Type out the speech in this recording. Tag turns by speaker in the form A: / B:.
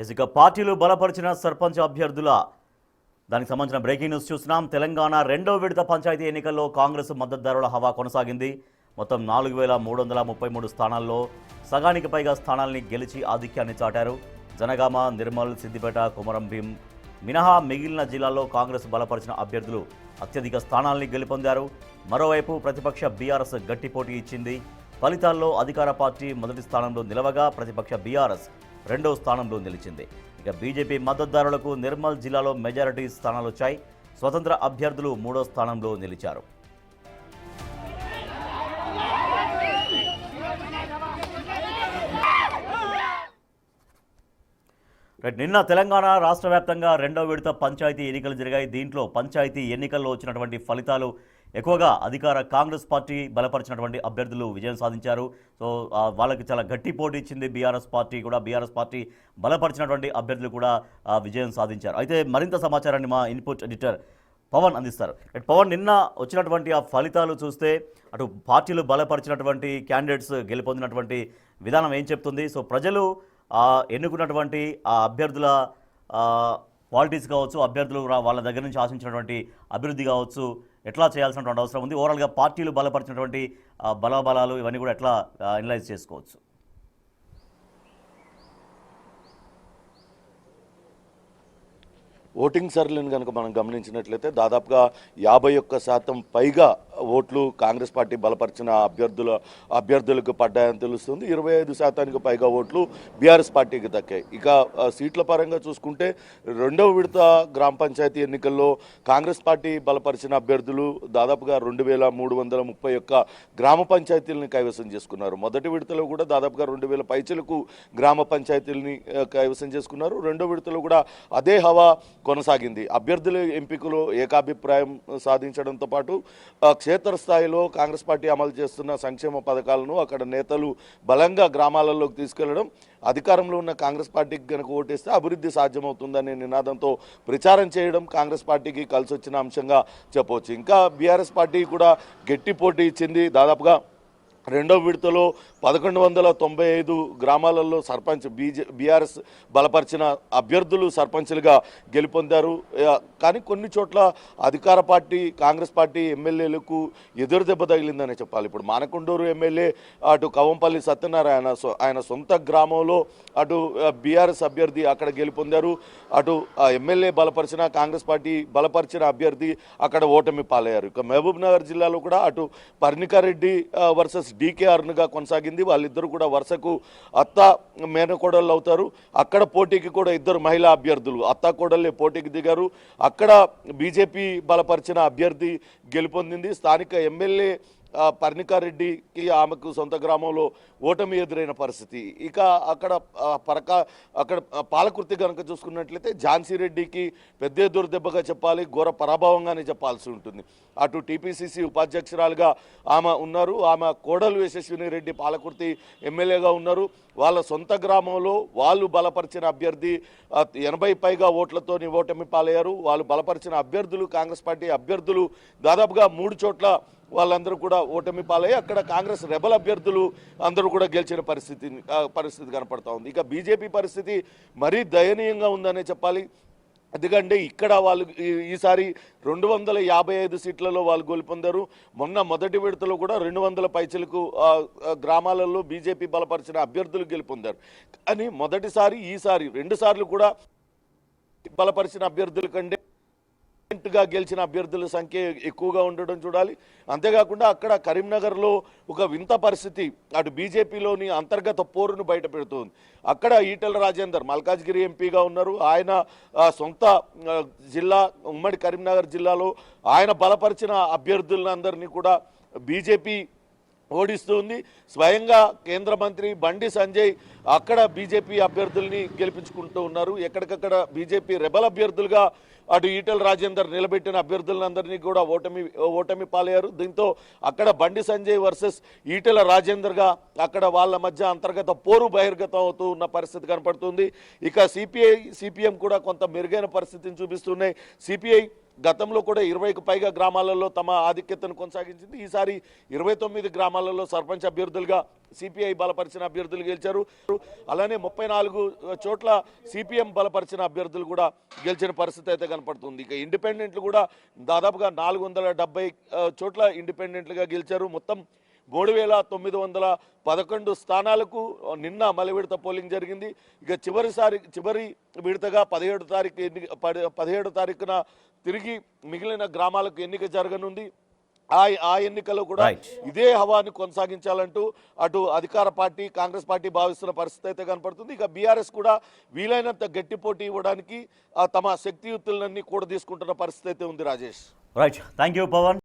A: ఇక పార్టీలు బలపరిచిన సర్పంచ్ అభ్యర్థుల దానికి సంబంధించిన బ్రేకింగ్ న్యూస్ చూస్తున్నాం. తెలంగాణ రెండో విడత పంచాయతీ ఎన్నికల్లో కాంగ్రెస్ మద్దతుదారుల హవా కొనసాగింది. మొత్తం 4333 స్థానాల్లో సగానికి పైగా స్థానాల్ని గెలిచి ఆధిక్యాన్ని చాటారు. జనగామ, నిర్మల్, సిద్దిపేట, కొమరం భీం మినహా మిగిలిన జిల్లాల్లో కాంగ్రెస్ బలపరిచిన అభ్యర్థులు అత్యధిక స్థానాల్ని గెలుపొందారు. మరోవైపు ప్రతిపక్ష బీఆర్ఎస్ గట్టి పోటీ ఇచ్చింది. ఫలితాల్లో అధికార పార్టీ మొదటి స్థానంలో నిలవగా ప్రతిపక్ష బీఆర్ఎస్ రెండో స్థానంలో నిలిచింది. ఇక బీజేపీ మద్దతుదారులకు నిర్మల్ జిల్లాలో మెజారిటీ స్థానాలు వచ్చాయి. స్వతంత్ర అభ్యర్థులు మూడో స్థానంలో నిలిచారు. నిన్న తెలంగాణ రాష్ట్ర వ్యాప్తంగా రెండో విడత పంచాయతీ ఎన్నికలు జరిగాయి. దీంట్లో పంచాయతీ ఎన్నికల్లో వచ్చినటువంటి ఫలితాలు ఎక్కువగా అధికార కాంగ్రెస్ పార్టీ బలపరిచినటువంటి అభ్యర్థులు విజయం సాధించారు. సో వాళ్ళకి చాలా గట్టి పోటీ ఇచ్చింది బీఆర్ఎస్ పార్టీ బలపరిచినటువంటి అభ్యర్థులు కూడా విజయం సాధించారు. అయితే మరింత సమాచారాన్ని మా ఇన్పుట్ ఎడిటర్ పవన్ అందిస్తారు. పవన్, నిన్న వచ్చినటువంటి ఆ ఫలితాలు చూస్తే అటు పార్టీలు బలపరిచినటువంటి క్యాండిడేట్స్ గెలుపొందినటువంటి విధానం ఏం చెప్తుంది? సో ప్రజలు ఎన్నుకున్నటువంటి ఆ అభ్యర్థుల క్వాలిటీస్ కావచ్చు, అభ్యర్థులు వాళ్ళ దగ్గర నుంచి ఆశించినటువంటి అభివృద్ధి కావచ్చు, ఎట్లా చేయాల్సినటువంటి అవసరం ఉంది? ఓవరాల్గా పార్టీలు బలపరిచినటువంటి బలాబలాలు ఇవన్నీ కూడా ఎట్లా అనలైజ్ చేసుకోవచ్చు?
B: ఓటింగ్ సరళిని కనుక మనం గమనించినట్లయితే దాదాపుగా 51% పైగా ఓట్లు కాంగ్రెస్ పార్టీ బలపరిచిన అభ్యర్థులకు పడ్డాయని తెలుస్తుంది. 25% పైగా ఓట్లు బీఆర్ఎస్ పార్టీకి దక్కాయి. ఇక సీట్ల పరంగా చూసుకుంటే రెండవ విడత గ్రామ పంచాయతీ ఎన్నికల్లో కాంగ్రెస్ పార్టీ బలపరిచిన అభ్యర్థులు దాదాపుగా 2331 గ్రామ పంచాయతీలని కైవసం చేసుకున్నారు. మొదటి విడతలో కూడా దాదాపుగా 2000 పైచలకు గ్రామ పంచాయతీలని కైవసం చేసుకున్నారు. రెండో విడతలో కూడా అదే హవా కొనసాగింది. అభ్యర్థుల ఎంపికలో ఏకాభిప్రాయం సాధించడంతో పాటు క్షేత్రస్థాయిలో కాంగ్రెస్ పార్టీ అమలు చేస్తున్న సంక్షేమ పథకాలను అక్కడ నేతలు బలంగా గ్రామాలలోకి తీసుకెళ్లడం, అధికారంలో ఉన్న కాంగ్రెస్ పార్టీకి కనుక ఓటేస్తే అభివృద్ధి సాధ్యమవుతుందనే నినాదంతో ప్రచారం చేయడం కాంగ్రెస్ పార్టీకి కలిసి వచ్చిన అంశంగా చెప్పవచ్చు. ఇంకా బీఆర్ఎస్ పార్టీ కూడా గట్టి పోటీ ఇచ్చింది. దాదాపుగా రెండో విడతలో 1195 గ్రామాలలో సర్పంచ్ బీఆర్ఎస్ బలపరిచిన అభ్యర్థులు సర్పంచ్లుగా గెలుపొందారు. కానీ కొన్ని చోట్ల అధికార పార్టీ కాంగ్రెస్ పార్టీ ఎమ్మెల్యేలకు ఎదురు దెబ్బ తగిలిందనే చెప్పాలి. ఇప్పుడు మానకొండూరు ఎమ్మెల్యే అటు కవంపల్లి సత్యనారాయణ ఆయన సొంత గ్రామంలో అటు బీఆర్ఎస్ అభ్యర్థి అక్కడ గెలుపొందారు. అటు ఎమ్మెల్యే బలపరిచిన కాంగ్రెస్ పార్టీ బలపరిచిన అభ్యర్థి అక్కడ ఓటమి పాలయ్యారు. ఇక మహబూబ్ నగర్ జిల్లాలో కూడా అటు పర్ణికారెడ్డి వర్సెస్ డీకేఆర్గా కొనసాగింది. వాళ్ళిద్దరు కూడా వరుసకు అత్త మేనకోడళ్ళు అవుతారు. అక్కడ పోటీకి కూడా ఇద్దరు మహిళా అభ్యర్థులు అత్త కోడళ్ళే పోటీకి దిగారు. అక్కడ బీజేపీ బలపరిచిన అభ్యర్థి గెలుపొందింది. స్థానిక ఎమ్మెల్యే పర్ణికారెడ్డికి ఆమెకు సొంత గ్రామంలో ఓటమి ఎదురైన పరిస్థితి. ఇక అక్కడ పాలకుర్తి కనుక చూసుకున్నట్లయితే ఝాన్సీ రెడ్డికి పెద్ద ఎదురు దెబ్బగా చెప్పాలి, ఘోర పరాభవంగానే చెప్పాల్సి ఉంటుంది. అటు టీపీసీసీ ఉపాధ్యక్షురాలుగా ఆమె ఉన్నారు. ఆమె కోడలు యశస్విని రెడ్డి పాలకుర్తి ఎమ్మెల్యేగా ఉన్నారు. వాళ్ళ సొంత గ్రామంలో వాళ్ళు బలపరిచిన అభ్యర్థి 80 పైగా ఓట్లతోని ఓటమి పాలయ్యారు. వాళ్ళు బలపరిచిన అభ్యర్థులు కాంగ్రెస్ పార్టీ అభ్యర్థులు దాదాపుగా 3 చోట్ల వాళ్ళందరూ కూడా ఓటమి పాలయ్యి అక్కడ కాంగ్రెస్ రెబల్ అభ్యర్థులు అందరూ కూడా గెలిచిన పరిస్థితి కనపడతా ఉంది. ఇక బీజేపీ పరిస్థితి మరీ దయనీయంగా ఉందనే చెప్పాలి. ఎందుకంటే ఇక్కడ వాళ్ళు ఈసారి 255 సీట్లలో వాళ్ళు గెలుపొందారు. మొదటి విడతలో కూడా 200 పైచలకు గ్రామాలలో బీజేపీ బలపరిచిన అభ్యర్థులు గెలుపొందారు. కానీ ఈసారి 2 సార్లు కూడా బలపరిచిన అభ్యర్థుల కంటే గా గెలిచిన అభ్యర్థుల సంఖ్య ఎక్కువగా ఉండడం చూడాలి. అంతేకాకుండా అక్కడ కరీంనగర్లో ఒక వింత పరిస్థితి అటు బీజేపీలోని అంతర్గత పోరును బయట పెడుతుంది. అక్కడ ఈటెల రాజేందర్ మల్కాజ్గిరి ఎంపీగా ఉన్నారు. ఆయన సొంత జిల్లా ఉమ్మడి కరీంనగర్ జిల్లాలో ఆయన బలపరిచిన అభ్యర్థులందరినీ కూడా బీజేపీ ఓడిస్తుంది. స్వయంగా కేంద్ర మంత్రి బండి సంజయ్ అక్కడ బీజేపీ అభ్యర్థుల్ని గెలిపించుకుంటూ ఉన్నారు. ఎక్కడికక్కడ బీజేపీ రెబల్ అభ్యర్థులుగా అటు ఈటెల రాజేందర్ నిలబెట్టిన అభ్యర్థులందరినీ కూడా ఓటమి పాలయ్యారు. దీంతో అక్కడ బండి సంజయ్ వర్సెస్ ఈటెల రాజేందర్గా అక్కడ వాళ్ళ మధ్య అంతర్గత పోరు బహిర్గతం అవుతూ ఉన్న పరిస్థితి కనపడుతుంది. ఇక సిపిఎం కూడా కొంత మెరుగైన పరిస్థితిని చూపిస్తున్నాయి. సిపిఐ గతంలో కూడా 20కు పైగా గ్రామాలలో తమ ఆధిక్యతను కొనసాగించింది. ఈసారి 29 గ్రామాలలో సర్పంచ్ అభ్యర్థులుగా సిపిఐ బలపరిచిన అభ్యర్థులు గెలిచారు. అలానే 34 చోట్ల సిపిఎం బలపరిచిన అభ్యర్థులు కూడా గెలిచిన పరిస్థితి అయితే కనపడుతుంది. ఇక ఇండిపెండెంట్లు కూడా దాదాపుగా 470 చోట్ల ఇండిపెండెంట్లుగా గెలిచారు. మొత్తం 3911 స్థానాలకు నిన్న మలి విడత పోలింగ్ జరిగింది. ఇక చివరి విడతగా 17 తారీఖున తిరిగి మిగిలిన గ్రామాలకు ఎన్నిక జరగనుంది. ఆ ఎన్నికల్లో కూడా ఇదే హవాని కొనసాగించాలంటూ అటు అధికార పార్టీ కాంగ్రెస్ పార్టీ భావిస్తున్న పరిస్థితి అయితే కనపడుతుంది. ఇక బీఆర్ఎస్ కూడా వీలైనంత గట్టి పోటీ ఇవ్వడానికి తమ శక్తియుక్తులన్నీ కూడా తీసుకుంటున్న పరిస్థితి అయితే ఉంది. Rajesh.
A: Right, thank you Pawan.